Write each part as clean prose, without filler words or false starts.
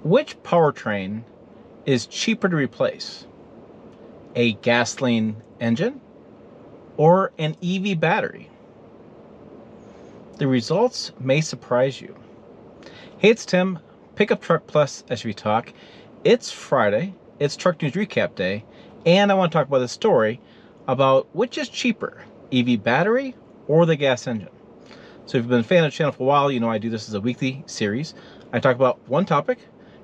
Which powertrain is cheaper to replace? A gasoline engine or an EV battery? The results may surprise you. Hey, it's Tim, Pickup Truck Plus SUV Talk. It's Friday, it's Truck News Recap Day, and I want to talk about a story about which is cheaper, EV battery or the gas engine. So if you've been a fan of the channel for a while, you know I do this as a weekly series. I talk about one topic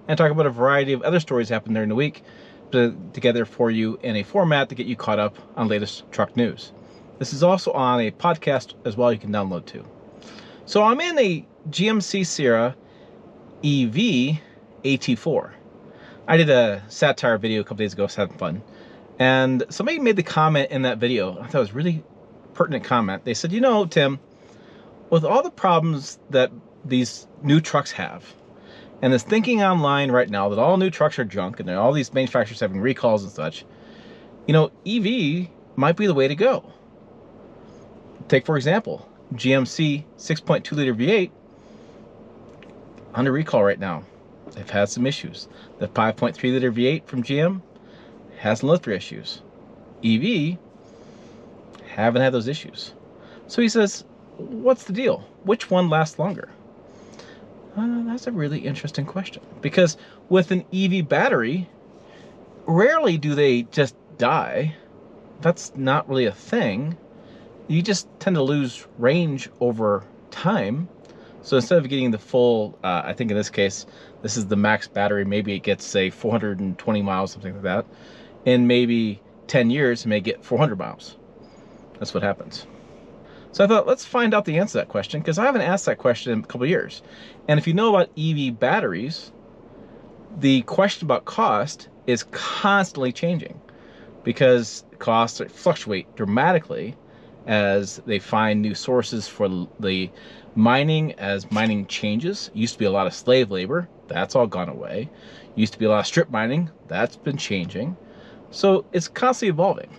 and talk about a variety of other stories that happen during the week together for you in a format to get you caught up on latest truck news. This is also on a podcast as well you can download too. So I'm in a GMC Sierra EV AT4. I did a satire video a couple days ago, so having fun. And somebody made the comment in that video, I thought it was a really pertinent comment. They said, you know, Tim, with all the problems that these new trucks have, and this thinking online right now that all new trucks are junk and all these manufacturers having recalls and such, you know, EV might be the way to go. Take, for example, GMC 6.2 liter V8 under recall right now. They've had some issues. The 5.3 liter V8 from GM has some lifter issues. EV haven't had those issues. So he says, what's the deal? Which one lasts longer? That's a really interesting question, because with an EV battery, rarely do they just die. That's not really a thing. You just tend to lose range over time. So instead of getting the full, I think in this case, this is the max battery, maybe it gets, say, 420 miles, something like that. In maybe 10 years, it may get 400 miles. That's what happens. So I thought, let's find out the answer to that question, because I haven't asked that question in a couple of years. And if you know about EV batteries, the question about cost is constantly changing, because costs fluctuate dramatically as they find new sources for the mining, as mining changes. Used to be a lot of slave labor, that's all gone away. Used to be a lot of strip mining, that's been changing. So it's constantly evolving.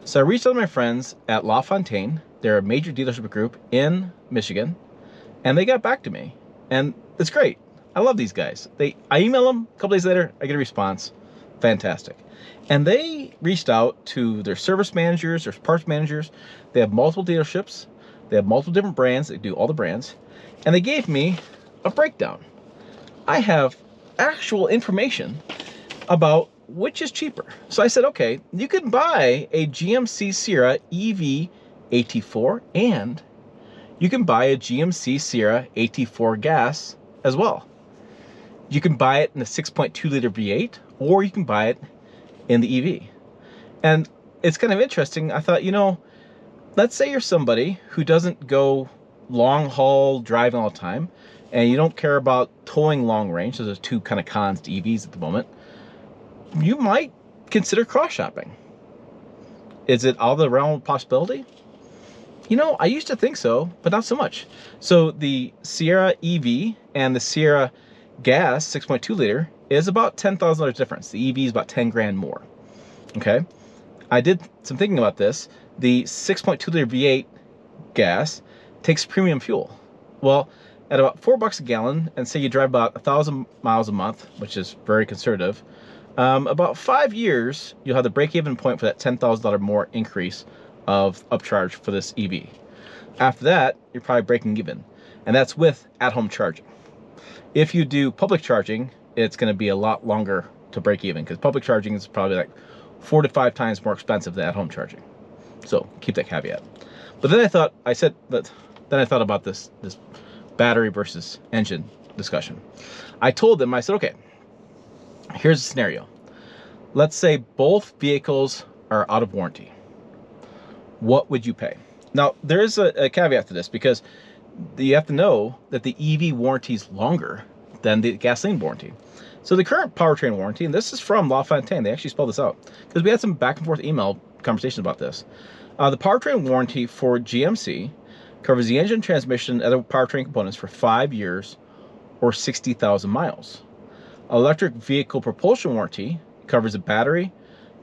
So I reached out to my friends at LaFontaine. They're a major dealership group in Michigan, and they got back to me, and it's great. I love these guys. I email them, a couple days later, I get a response. Fantastic. And they reached out to their service managers, their parts managers. They have multiple dealerships. They have multiple different brands. They do all the brands. And they gave me a breakdown. I have actual information about which is cheaper. So I said, okay, you can buy a GMC Sierra EV AT4 and you can buy a GMC Sierra AT4 gas as well. You can buy it in the 6.2 liter V8 or you can buy it in the EV. And it's kind of interesting. I thought, you know, let's say you're somebody who doesn't go long haul driving all the time and you don't care about towing long range. Those are two kind of cons to EVs at the moment. You might consider cross shopping. Is it out of the realm of possibility? You know, I used to think so, but not so much. So the Sierra EV and the Sierra gas 6.2 liter is about $10,000 difference. The EV is about 10 grand more. Okay. I did some thinking about this. The 6.2 liter V8 gas takes premium fuel. Well, at about $4 a gallon, and say you drive about 1,000 miles a month, which is very conservative, about 5 years, you'll have the break-even point for that $10,000 more increase of upcharge for this EV. After that, you're probably breaking even, and that's with at-home charging. If you do public charging, it's going to be a lot longer to break even, because public charging is probably like 4 to 5 times more expensive than at-home charging. So keep that caveat. But then I thought about this battery versus engine discussion. I told them, I said, okay, here's a scenario. Let's say both vehicles are out of warranty. What would you pay? Now, there is a caveat to this, because you have to know that the EV warranty is longer than the gasoline warranty. So the current powertrain warranty, and this is from LaFontaine, they actually spelled this out, because we had some back and forth email conversations about this. The powertrain warranty for GMC covers the engine, transmission, and other powertrain components for 5 years or 60,000 miles. Electric vehicle propulsion warranty covers the battery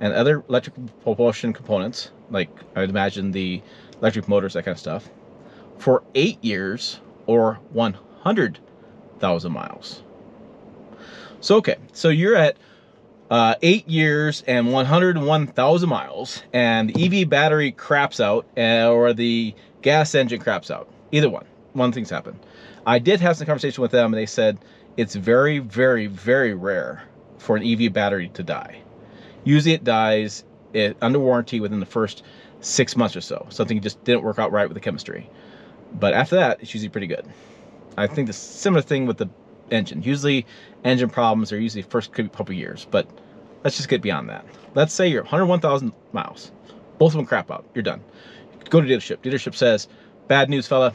and other electric propulsion components, like I would imagine the electric motors, that kind of stuff, for 8 years or 100,000 miles. Okay, so you're at 8 years and 101,000 miles, and the EV battery craps out, or the gas engine craps out. Either one. One thing's happened. I did have some conversation with them, and they said it's very, very, very rare for an EV battery to die. Usually it dies under warranty within the first 6 months or so. Something just didn't work out right with the chemistry. But after that, it's usually pretty good. I think the similar thing with the engine. Usually engine problems are usually first couple of years, but let's just get beyond that. Let's say you're 101,000 miles. Both of them crap out. You're done. Go to dealership. Dealership says, bad news, fella.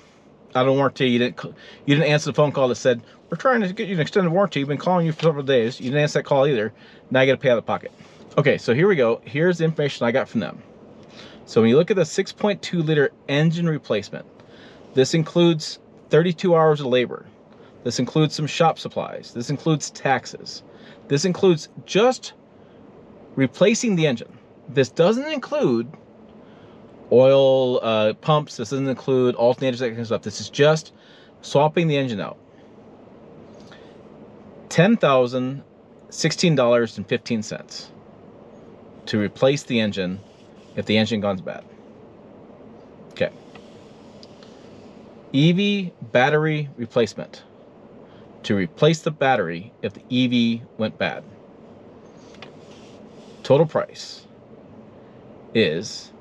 Out of warranty. You didn't answer the phone call that said, we're trying to get you an extended warranty. We've been calling you for several days. You didn't answer that call either. Now you got to pay out of pocket. Okay, so here we go. Here's the information I got from them. So when you look at the 6.2 liter engine replacement, this includes 32 hours of labor. This includes some shop supplies. This includes taxes. This includes just replacing the engine. This doesn't include oil pumps. This doesn't include alternators, that kind of stuff. This is just swapping the engine out. $10,016.15 to replace the engine if the engine goes bad. Okay. EV battery replacement. To replace the battery if the EV went bad. Total price is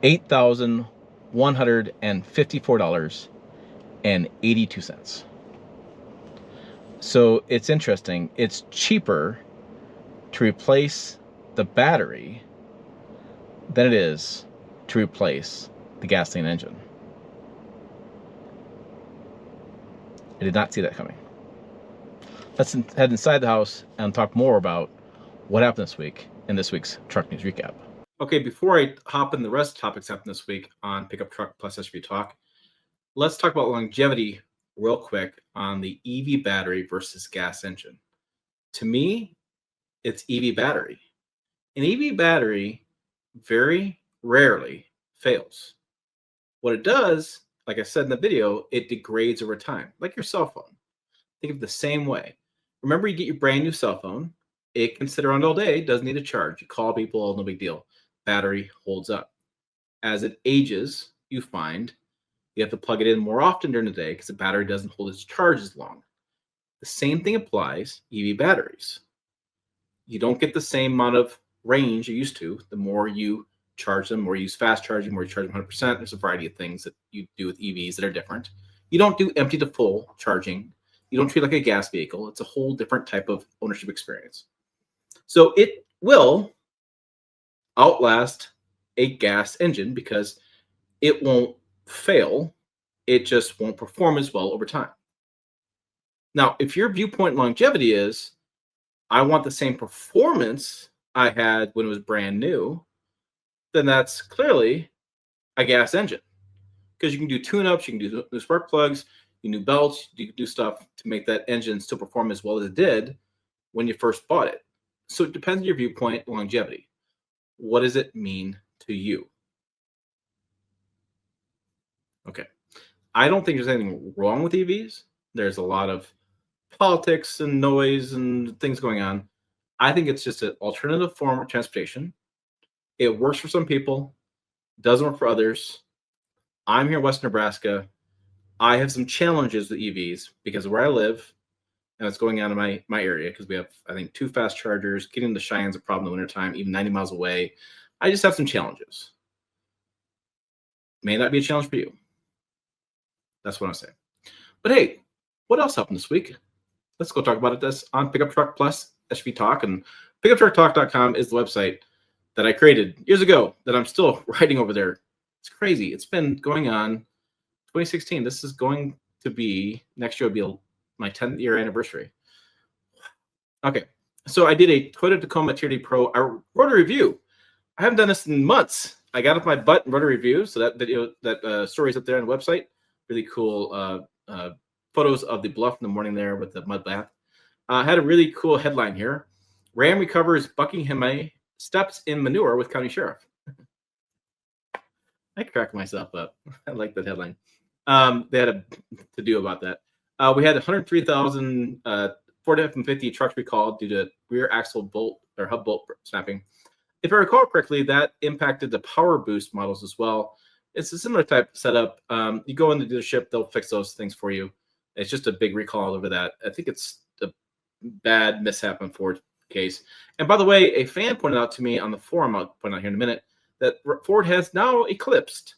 $8,154.82. So it's interesting. It's cheaper to replace the battery than it is to replace the gasoline engine. I did not see that coming. Let's head inside the house and talk more about what happened this week in this week's Truck News Recap. Okay, before I hop in the rest of the topics happened this week on Pickup Truck Plus SUV Talk, let's talk about longevity real quick on the EV battery versus gas engine. To me, it's EV battery. An EV battery very rarely fails. What it does, like I said in the video, it degrades over time, like your cell phone. Think of it the same way. Remember, you get your brand new cell phone. It can sit around all day, doesn't need a charge. You call people, no big deal. Battery holds up. As it ages, you find you have to plug it in more often during the day because the battery doesn't hold its charge as long. The same thing applies EV batteries. You don't get the same amount of range you used to. The more you charge them, more you use fast charging, more you charge them 100%. There's a variety of things that you do with EVs that are different. You don't do empty to full charging. You don't treat it like a gas vehicle. It's a whole different type of ownership experience. So it will outlast a gas engine because it won't fail. It just won't perform as well over time. Now, if your viewpoint longevity is, I want the same performance I had when it was brand new, then that's clearly a gas engine. Because you can do tune-ups, you can do new spark plugs, you can do belts, you can do stuff to make that engine still perform as well as it did when you first bought it. So it depends on your viewpoint, longevity. What does it mean to you? Okay. I don't think there's anything wrong with EVs. There's a lot of politics and noise and things going on. I think it's just an alternative form of transportation. It works for some people, doesn't work for others. I'm here in Western Nebraska. I have some challenges with EVs because of where I live and what's going on in my area, because we have, I think, 2 fast chargers. Getting to Cheyenne's a problem in the wintertime, even 90 miles away. I just have some challenges. May not be a challenge for you. That's what I'm saying. But hey, what else happened this week? Let's go talk about this on Pickup Truck Plus SUV Talk. And pickuptrucktalk.com is the website that I created years ago that I'm still writing over there. It's crazy. It's been going on 2016. This is going to be, next year will be my 10th year anniversary. Okay, so I did a Toyota Tacoma TRD Pro. I wrote a review. I haven't done this in months. I got off my butt and wrote a review. So that video, that story's up there on the website. Really cool photos of the bluff in the morning there with the mud bath. I had a really cool headline here. Ram recovers Buckingham steps in manure with county sheriff. I cracked myself up. I like that headline. They had a to-do about that. We had 103,000 Ford F-150 trucks recalled due to rear axle bolt or hub bolt snapping. If I recall correctly, that impacted the Power Boost models as well. It's a similar type setup. You go in the dealership, they'll fix those things for you. It's just a big recall over that. I think it's a bad mishap on Ford case. And by the way, a fan pointed out to me on the forum, I'll point out here in a minute, that Ford has now eclipsed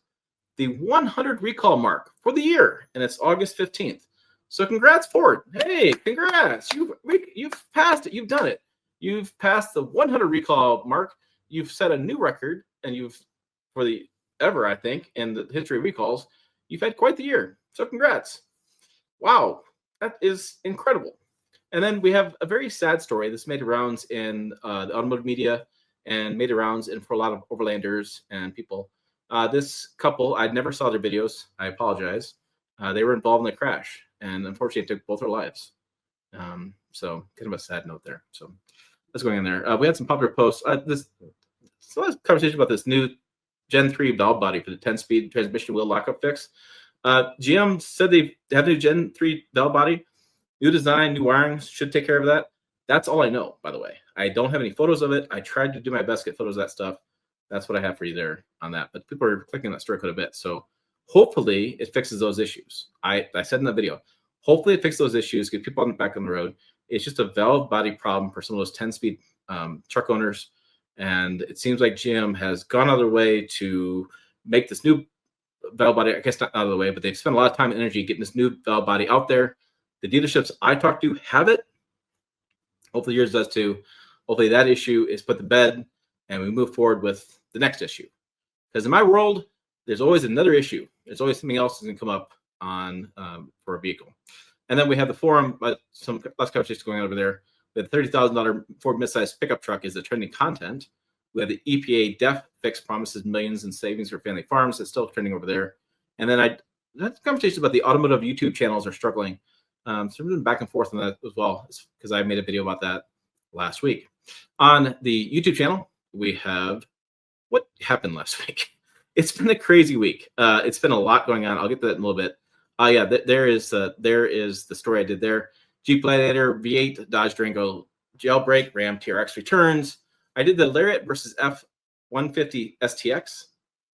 the 100 recall mark for the year, and it's August 15th. So congrats, Ford. Hey, congrats. You've passed it. You've done it. You've passed the 100 recall mark. You've set a new record, and you've, for the ever, I think, in the history of recalls, you've had quite the year. So congrats. Wow, that is incredible. And then we have a very sad story. This made rounds in the automotive media and made rounds in for a lot of overlanders and people. This couple, I never saw their videos. I apologize. They were involved in a crash, and unfortunately, it took both their lives. So kind of a sad note there. So let's go in there. We had some popular posts. So let's conversation about this new Gen 3 valve body for the 10-speed transmission wheel lockup fix. GM said they have a new Gen 3 valve body, new design, new wiring, should take care of that. That's all I know, by the way. I don't have any photos of it. I tried to do my best to get photos of that stuff. That's what I have for you there on that. But people are clicking that story quite a bit. So hopefully it fixes those issues. I said in the video, hopefully it fixes those issues, get people back on the road. It's just a valve body problem for some of those 10-speed truck owners. And it seems like GM has gone out of their way to make this new valve body, I guess not out of the way, but they've spent a lot of time and energy getting this new valve body out there. The dealerships I talked to have it. Hopefully yours does too. Hopefully that issue is put to bed and we move forward with the next issue. Because in my world, there's always another issue. There's always something else that's going to come up on for a vehicle. And then we have the forum, but some less conversation going on over there. The $30,000 Ford midsize pickup truck is the trending content. We have the EPA DEF fix promises millions in savings for family farms. It's still trending over there. And then that's conversation about the automotive YouTube channels are struggling. So we're moving back and forth on that as well, because I made a video about that last week. On the YouTube channel, we have what happened last week. It's been a crazy week. It's been a lot going on. I'll get to that in a little bit. Yeah, there is the story I did there. Jeep Gladiator V8 Dodge Durango jailbreak, Ram TRX returns. I did the Lariat versus F-150 STX.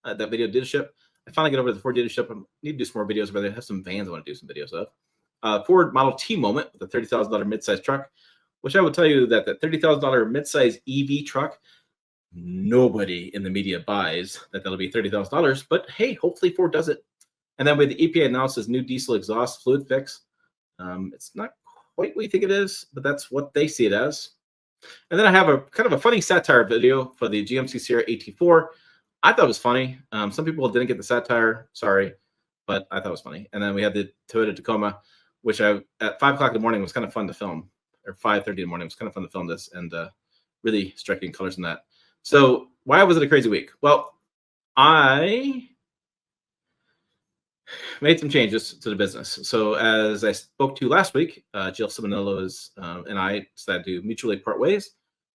That video dealership. I finally get over to the Ford dealership. I need to do some more videos about it. I have some vans I want to do some videos of. Ford Model T moment with the $30,000 midsize truck, which I will tell you that the $30,000 midsize EV truck, nobody in the media buys that'll be $30,000. But hey, hopefully Ford does it. And then with the EPA announces new diesel exhaust fluid fix. It's not quite what you think it is, but that's what they see it as. And then I have a kind of a funny satire video for the GMC Sierra AT4. I thought it was funny. Some people didn't get the satire, sorry, but I thought it was funny. And then we had the Toyota Tacoma, which at 5 o'clock in the morning was kind of fun to film, or 5:30 in the morning. It was kind of fun to film this, and really striking colors in that. So why was it a crazy week? Well, I made some changes to the business. So as I spoke to last week, Jill Simonello and I decided to mutually part ways.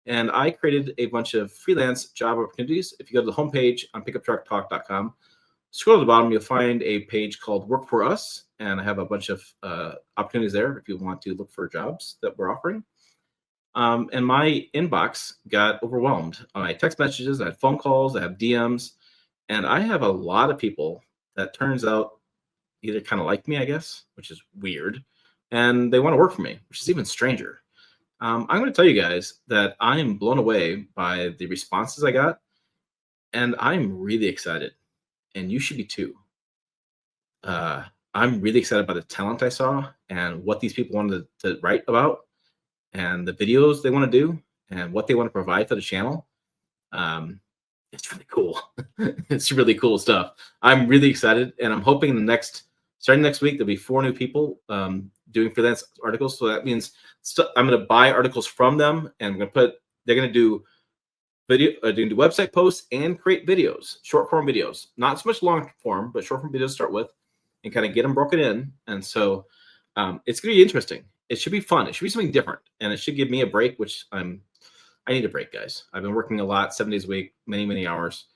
And I created a bunch of freelance job opportunities. If you go to the homepage on pickuptrucktalk.com, scroll to the bottom, you'll find a page called Work For Us. And I have a bunch of opportunities there if you want to look for jobs that we're offering. And my inbox got overwhelmed. I had text messages, I had phone calls, I have DMs, and I have a lot of people that turns out either kind of like me, I guess, which is weird, and they want to work for me, which is even stranger. I'm going to tell you guys that I am blown away by the responses I got, and I'm really excited, and you should be too. I'm really excited by the talent I saw and what these people wanted to write about and the videos they want to do and what they want to provide for the channel. It's really cool. It's really cool stuff. I'm really excited, and I'm hoping starting next week, there'll be 4 new people doing freelance articles. So that means I'm going to buy articles from them, and they're going to do do website posts and create videos, short form videos, not so much long form, but short form videos to start with, and kind of get them broken in. And so it's going to be interesting. It should be fun. It should be something different, and it should give me a break, which I need a break, guys. I've been working a lot, 7 days a week, many hours.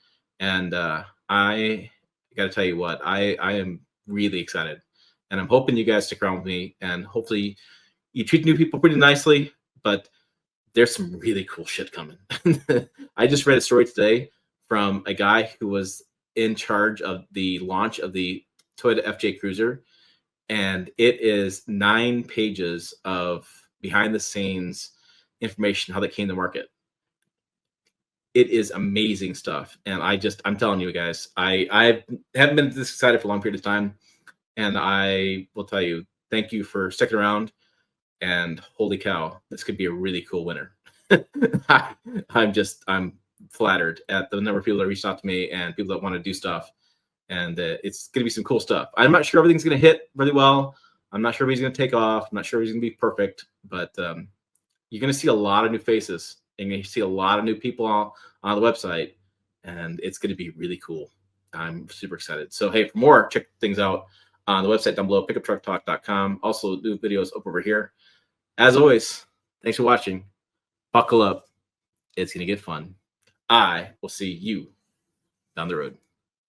And I got to tell you what, I am really excited. And I'm hoping you guys stick around with me. And hopefully you treat new people pretty nicely, but there's some really cool shit coming. I just read a story today from a guy who was in charge of the launch of the Toyota FJ Cruiser, and it is 9 pages of behind the scenes information, how they came to market. It is amazing stuff. And I'm telling you guys, I haven't been this excited for a long period of time. And I will tell you, thank you for sticking around. And holy cow, this could be a really cool winner. I'm flattered at the number of people that reached out to me and people that want to do stuff. And it's going to be some cool stuff. I'm not sure everything's going to hit really well. I'm not sure everybody's going to take off. I'm not sure everybody's going to be perfect, but you're going to see a lot of new faces. And you're going to see a lot of new people on the website, and it's going to be really cool. I'm super excited. So, hey, for more, check things out on the website down below, pickuptrucktalk.com. Also, new videos up over here. As always, thanks for watching. Buckle up. It's going to get fun. I will see you down the road.